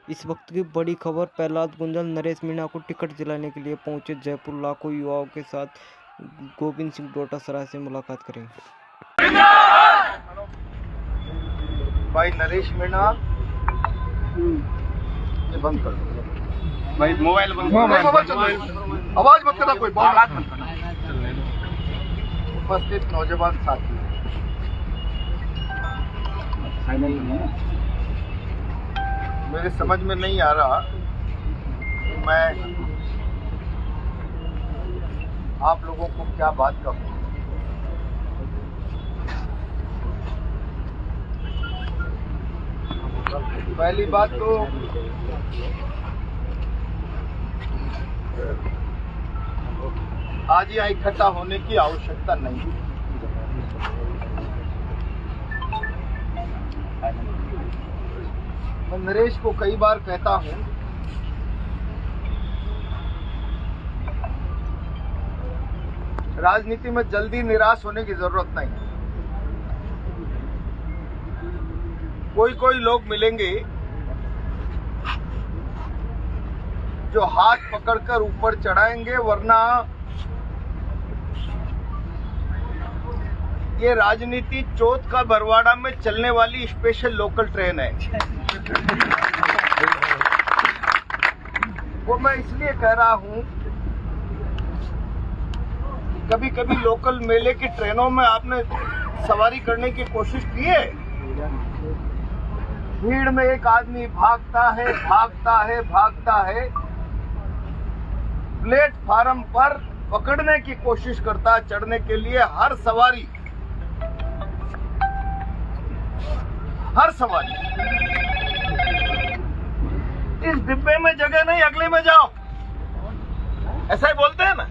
इस वक्त की बड़ी खबर। प्रहलाद गुंजल नरेश मीणा को टिकट दिलाने के लिए पहुंचे जयपुर। लाखों युवाओं के साथ गोविंद सिंह डोटासरा से मुलाकात करेंगे। भाई नरेश मीणा, ये बंद कर दो भाई, मोबाइल बंद करो, आवाज मत करना, कोई आवाज मत करना। उपस्थित नौजवान साथी, मेरे समझ में नहीं आ रहा कि मैं आप लोगों को क्या बात कहूं। पहली बात तो आज यहाँ इकट्ठा होने की आवश्यकता नहीं है। मैं नरेश को कई बार कहता हूं, राजनीति में जल्दी निराश होने की जरूरत नहीं। कोई लोग मिलेंगे जो हाथ पकड़कर ऊपर चढ़ाएंगे, वरना ये राजनीति चौथ का बरवाड़ा में चलने वाली स्पेशल लोकल ट्रेन है। वो मैं इसलिए कह रहा हूं, कभी कभी लोकल मेले की ट्रेनों में आपने सवारी करने की कोशिश की है? भीड़ में एक आदमी भागता है, प्लेटफार्म पर पकड़ने की कोशिश करता है चढ़ने के लिए। हर सवारी इस डिब्बे में जगह नहीं, अगले में जाओ, ऐसा ही बोलते हैं ना।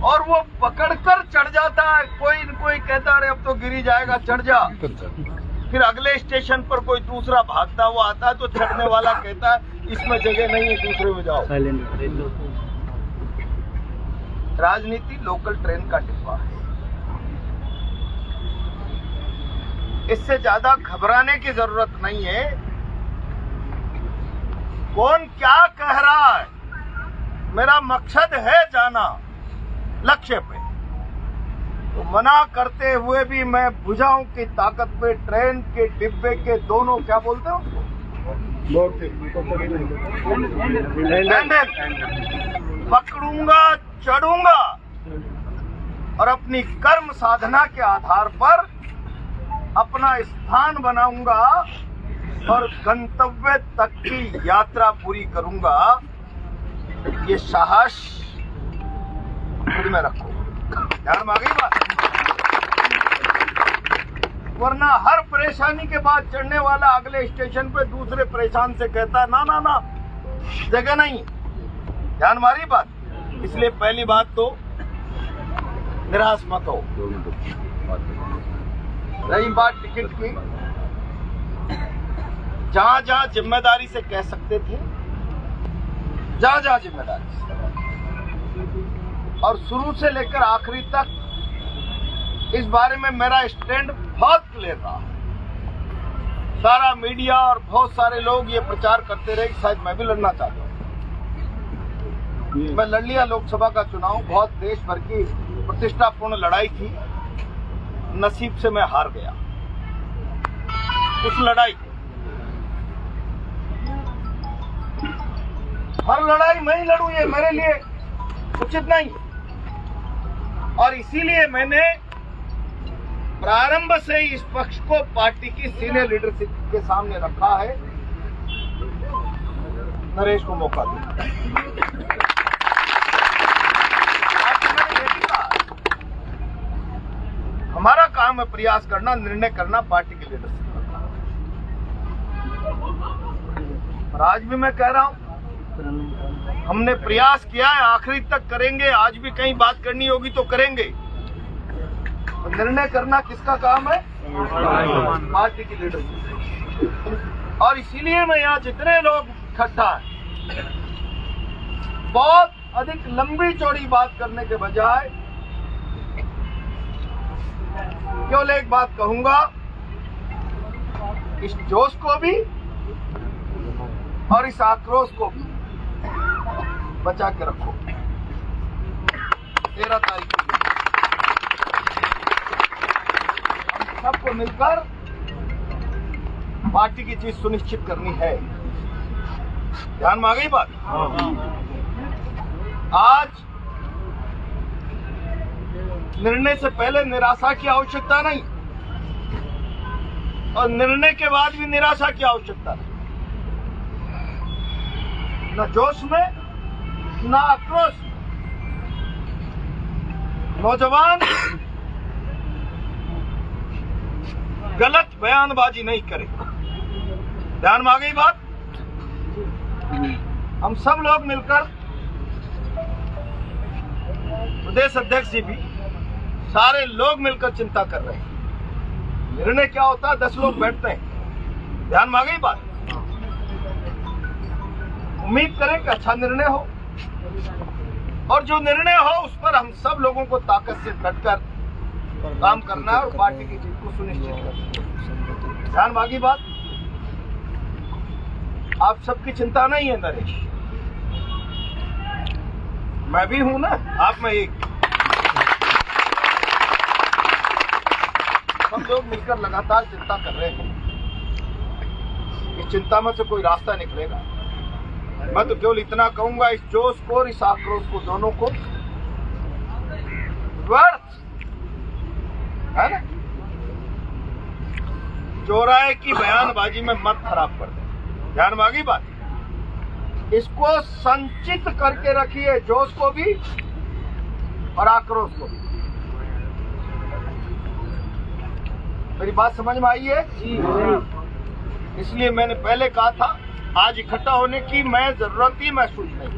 और वो पकड़कर चढ़ जाता है। कोई कहता अरे अब तो गिरी जाएगा, चढ़ जा। फिर अगले स्टेशन पर कोई दूसरा भागता हुआ आता है तो चढ़ने वाला कहता है इसमें जगह नहीं है, दूसरे में जाओ। राजनीति लोकल ट्रेन का डिब्बा है। इससे ज्यादा घबराने की जरूरत नहीं है। कौन क्या कह रहा है, मेरा मकसद है जाना लक्ष्य पे। तो मना करते हुए भी मैं भुजाओं की ताकत पे ट्रेन के डिब्बे के दोनों, क्या बोलते हो, पकड़ूंगा, चढ़ूंगा और अपनी कर्म साधना के आधार पर अपना स्थान बनाऊंगा और गंतव्य तक की यात्रा पूरी करूंगा। ये साहस खुद में रखो, ध्यान में आ गई बात। वरना हर परेशानी के बाद चढ़ने वाला अगले स्टेशन पे दूसरे परेशान से कहता ना जगह नहीं। ध्यान मारी बात। इसलिए पहली बात तो निराश मत हो। रही बात टिकट की, जहां जिम्मेदारी से कह सकते थे, जहां जिम्मेदारी से, और शुरू से लेकर आखिरी तक इस बारे में मेरा स्टैंड बहुत क्लियर रहा। सारा मीडिया और बहुत सारे लोग ये प्रचार करते रहे कि शायद मैं भी लड़ना चाहता हूं। मैं लड़ लिया लोकसभा का चुनाव। बहुत देश भर की प्रतिष्ठापूर्ण लड़ाई थी। नसीब से मैं हार गया उस लड़ाई। हर लड़ाई मैं ही लड़ूं, ये मेरे लिए उचित नहीं। और इसीलिए मैंने प्रारंभ से इस पक्ष को पार्टी की सीनियर लीडरशिप के सामने रखा है, नरेश को मौका दिया। हमारा काम है प्रयास करना, निर्णय करना, पार्टी की लीडरशिप करना। और आज भी मैं कह रहा हूं, हमने प्रयास किया है, आखिरी तक करेंगे। आज भी कहीं बात करनी होगी तो करेंगे। निर्णय करना किसका काम है? पार्टी की लीडरशिप। और इसीलिए मैं यहाँ जितने लोग इकट्ठा है, बहुत अधिक लंबी चौड़ी बात करने के बजाय केवल एक बात कहूंगा इस जोश को भी और इस आक्रोश को भी बचा के रखो। 13 तारीख को हम सबको मिलकर पार्टी की चीज सुनिश्चित करनी है। ध्यान में आ गई बात? आज निर्णय से पहले निराशा की आवश्यकता नहीं और निर्णय के बाद भी निराशा की आवश्यकता नहीं। न जोश में न आक्रोश। नौजवान गलत बयानबाजी नहीं करे। ध्यान में आ गई बात? हम सब लोग मिलकर, प्रदेश अध्यक्ष जी भी, सारे लोग मिलकर चिंता कर रहे हैं। निर्णय क्या होता है? 10 लोग बैठते हैं। ध्यान में आ गई बात? उम्मीद करें कि अच्छा निर्णय हो और जो निर्णय हो उस पर हम सब लोगों को ताकत से डटकर काम करना है और पार्टी की जीत को सुनिश्चित करना है। ध्यान में आ गई बात? आप सबकी चिंता नहीं है नरेश, मैं भी हूं ना, आप में एक। हम लोग मिलकर लगातार चिंता कर रहे हैं। इस चिंता में से कोई रास्ता निकलेगा। मैं तो केवल इतना कहूंगा, इस जोश को और इस आक्रोश को, दोनों को व्यर्थ है ना, चौराहे की बयानबाजी में मत खराब कर दे। ध्यान में आ गई बात? इसको संचित करके रखिए, जोश को भी और आक्रोश को भी। मेरी बात समझ में आई है? इसलिए मैंने पहले कहा था, आज इकट्ठा होने की मैं जरूरत ही महसूस नहीं।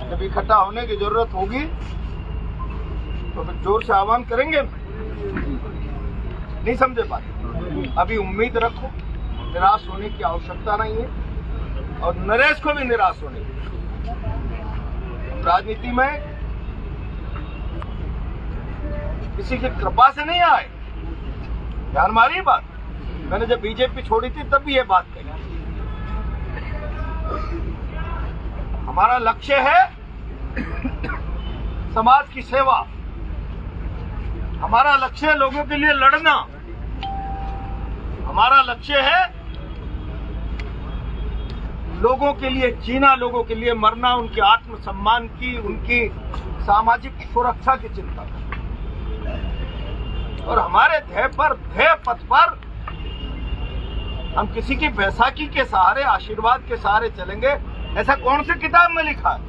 जब इकट्ठा होने की जरूरत होगी तो फिर जोर से आह्वान करेंगे। नहीं समझे बात? अभी उम्मीद रखो, निराश होने की आवश्यकता नहीं है और नरेश को भी निराश होने की। राजनीति में किसी की कृपा से नहीं आए। ध्यान में आ रही बात? मैंने जब बीजेपी छोड़ी थी तब भी ये बात कही। हमारा लक्ष्य है समाज की सेवा, हमारा लक्ष्य है लोगों के लिए लड़ना, हमारा लक्ष्य है लोगों के लिए जीना, लोगों के लिए मरना, उनके आत्मसम्मान की, उनकी सामाजिक सुरक्षा की चिंता। और हमारे ध्येय पथ पर हम किसी की बैसाखी के सहारे, आशीर्वाद के सहारे चलेंगे, ऐसा कौन सी किताब में लिखा है?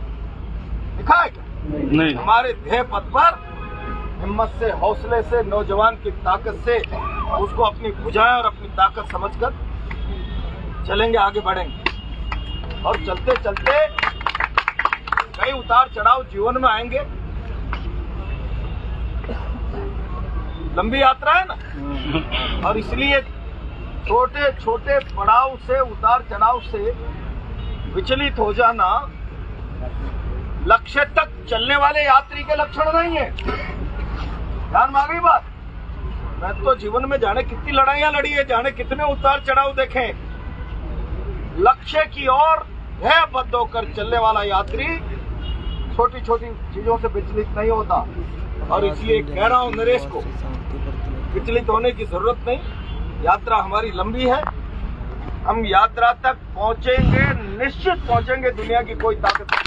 लिखा है क्या? नहीं। हमारे ध्येय पथ पर हिम्मत से, हौसले से, नौजवान की ताकत से उसको अपनी भुजाएं और अपनी ताकत समझकर चलेंगे, आगे बढ़ेंगे। और चलते चलते कई उतार चढ़ाव जीवन में आएंगे। लंबी यात्रा है ना, और इसलिए छोटे छोटे पड़ाव से, उतार चढ़ाव से विचलित हो जाना लक्ष्य तक चलने वाले यात्री के लक्षण नहीं है। ध्यान में आ गई बात? मैं तो जीवन में जाने कितनी लड़ाइयां लड़ी है, जाने कितने उतार चढ़ाव देखे। लक्ष्य की ओर ध्येयबद्ध होकर चलने वाला यात्री छोटी छोटी चीजों से विचलित नहीं होता। और इसलिए कह रहा हूं नरेश को, विचलित होने की जरूरत नहीं। यात्रा हमारी लंबी है, हम यात्रा तक पहुंचेंगे, निश्चित पहुंचेंगे। दुनिया की कोई ताकत नहीं।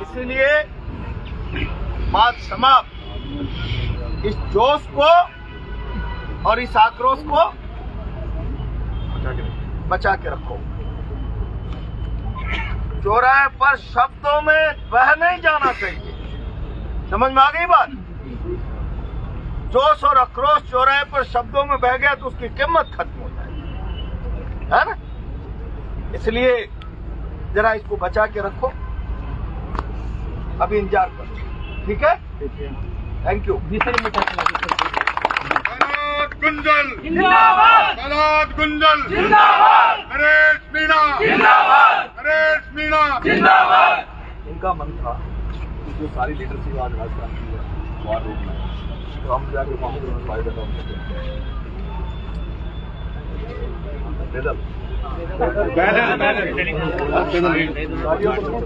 इसलिए बात समाप्त। इस जोश को और इस आक्रोश को बचा के रखो। चौराहे पर शब्दों में बह नहीं जाना चाहिए। समझ में आ गई बात? जोश और आक्रोश चौराहे पर शब्दों में बह गया तो उसकी कीमत खत्म हो जाएगी, है ना? इसलिए जरा इसको बचा के रखो, अभी इंतजार करो। ठीक है? Thank you. गुंजल जिंदाबाद, गुंजल जिंदाबाद, नरेश मीणा जिंदाबाद। नरेश मीणा जिंदाबाद। इनका मन था कि जो सारी लीडरशिप आज राजस्थान की है वहाँ रोकना है, तो हम जाके कांग्रेस में फायदा कर सकते हैं।